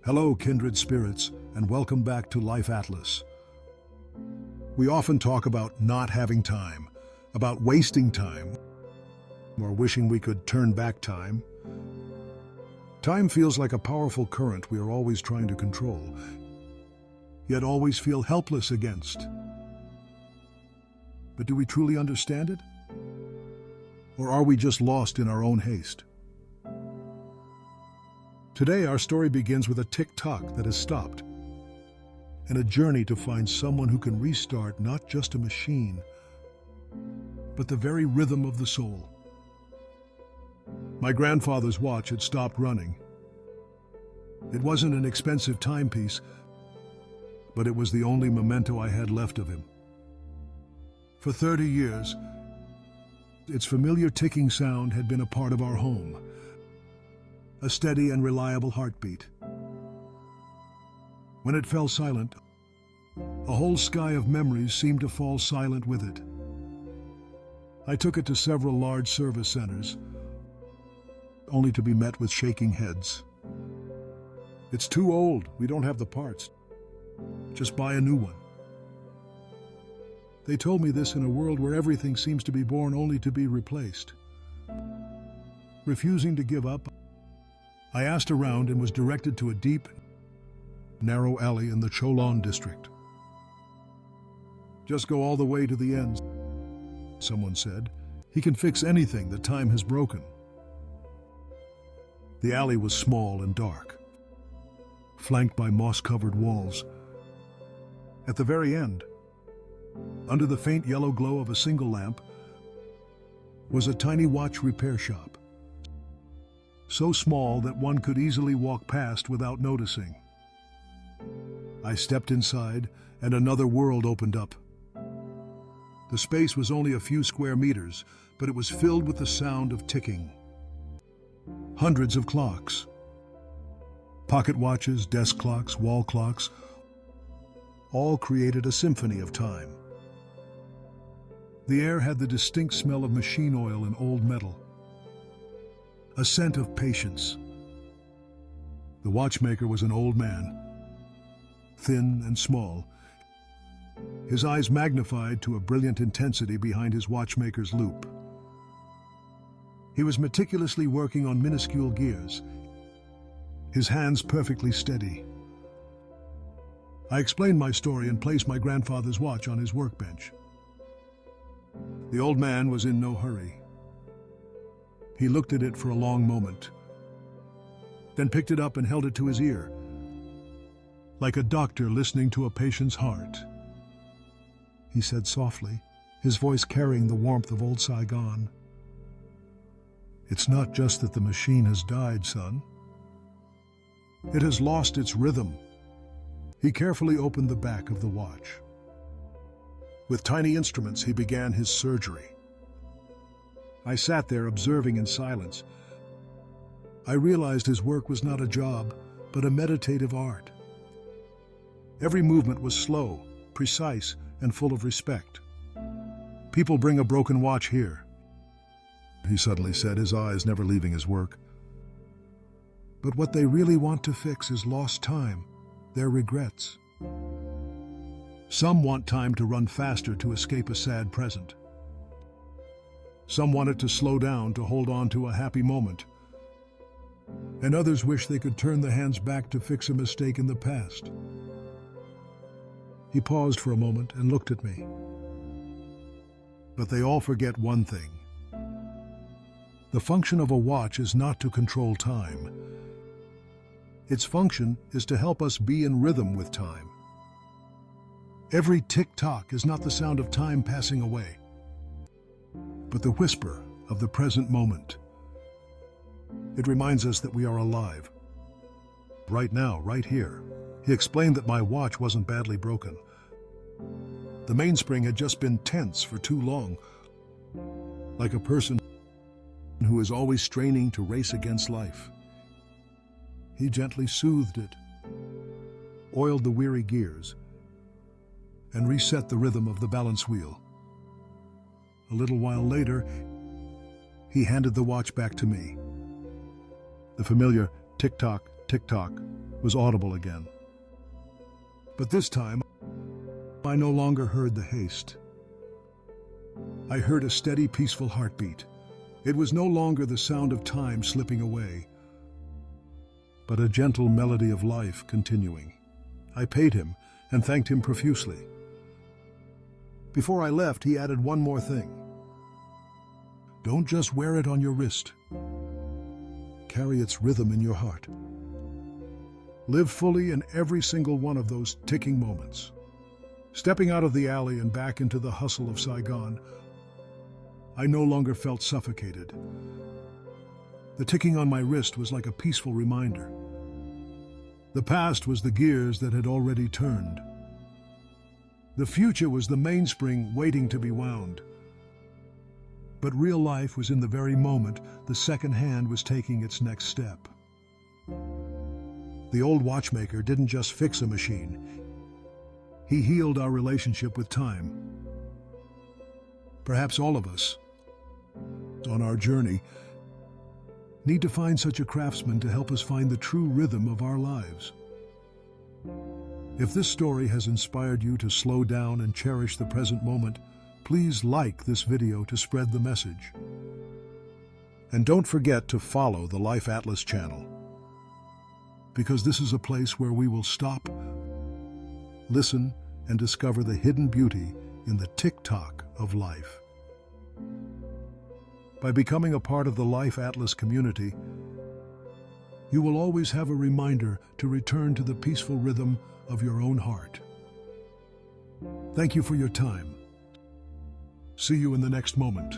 Hello, kindred spirits, and welcome back to Life Atlas. We often talk about not having time, about wasting time, or wishing we could turn back time. Time feels like a powerful current we are always trying to control, yet always feel helpless against. But do we truly understand it? Or are we just lost in our own haste? Today, our story begins with a tick-tock that has stopped, and a journey to find someone who can restart not just a machine, but the very rhythm of the soul. My grandfather's watch had stopped running. It wasn't an expensive timepiece, but it was the only memento I had left of him. For 30 years, its familiar ticking sound had been a part of our home, a steady and reliable heartbeat. When it fell silent, a whole sky of memories seemed to fall silent with it. I took it to several large service centers, only to be met with shaking heads. It's too old, we don't have the parts. Just buy a new one. They told me this in a world where everything seems to be born only to be replaced. Refusing to give up, I asked around and was directed to a deep, narrow alley in the Cholon district. Just go all the way to the end, someone said. He can fix anything that time has broken. The alley was small and dark, flanked by moss-covered walls. At the very end, under the faint yellow glow of a single lamp, was a tiny watch repair shop, so small that one could easily walk past without noticing. I stepped inside, and another world opened up. The space was only a few square meters, but it was filled with the sound of ticking. Hundreds of clocks. Pocket watches, desk clocks, wall clocks, all created a symphony of time. The air had the distinct smell of machine oil and old metal, a scent of patience. The watchmaker was an old man, thin and small, his eyes magnified to a brilliant intensity behind his watchmaker's loupe. He was meticulously working on minuscule gears, his hands perfectly steady. I explained my story and placed my grandfather's watch on his workbench. The old man was in no hurry. He looked at it for a long moment, then picked it up and held it to his ear, like a doctor listening to a patient's heart. He said softly, his voice carrying the warmth of old Saigon, "It's not just that the machine has died, son. It has lost its rhythm." He carefully opened the back of the watch. With tiny instruments, he began his surgery. I sat there observing in silence. I realized his work was not a job, but a meditative art. Every movement was slow, precise, and full of respect. "People bring a broken watch here," he suddenly said, his eyes never leaving his work. "But what they really want to fix is lost time, their regrets. Some want time to run faster to escape a sad present. Some want it to slow down to hold on to a happy moment. And others wish they could turn the hands back to fix a mistake in the past." He paused for a moment and looked at me. "But they all forget one thing. The function of a watch is not to control time. Its function is to help us be in rhythm with time. Every tick-tock is not the sound of time passing away, but the whisper of the present moment. It reminds us that we are alive. Right now, right here." He explained that my watch wasn't badly broken. The mainspring had just been tense for too long, like a person who is always straining to race against life. He gently soothed it, oiled the weary gears, and reset the rhythm of the balance wheel. A little while later, he handed the watch back to me. The familiar tick-tock, tick-tock was audible again. But this time, I no longer heard the haste. I heard a steady, peaceful heartbeat. It was no longer the sound of time slipping away, but a gentle melody of life continuing. I paid him and thanked him profusely. Before I left, he added one more thing. Don't just wear it on your wrist. Carry its rhythm in your heart. Live fully in every single one of those ticking moments. Stepping out of the alley and back into the hustle of Saigon, I no longer felt suffocated. The ticking on my wrist was like a peaceful reminder. The past was the gears that had already turned. The future was the mainspring waiting to be wound. But real life was in the very moment the second hand was taking its next step. The old watchmaker didn't just fix a machine. He healed our relationship with time. Perhaps all of us, on our journey, need to find such a craftsman to help us find the true rhythm of our lives. If this story has inspired you to slow down and cherish the present moment, please like this video to spread the message. And don't forget to follow the Life Atlas channel, because this is a place where we will stop, listen, and discover the hidden beauty in the tick-tock of life. By becoming a part of the Life Atlas community, you will always have a reminder to return to the peaceful rhythm of your own heart. Thank you for your time. See you in the next moment.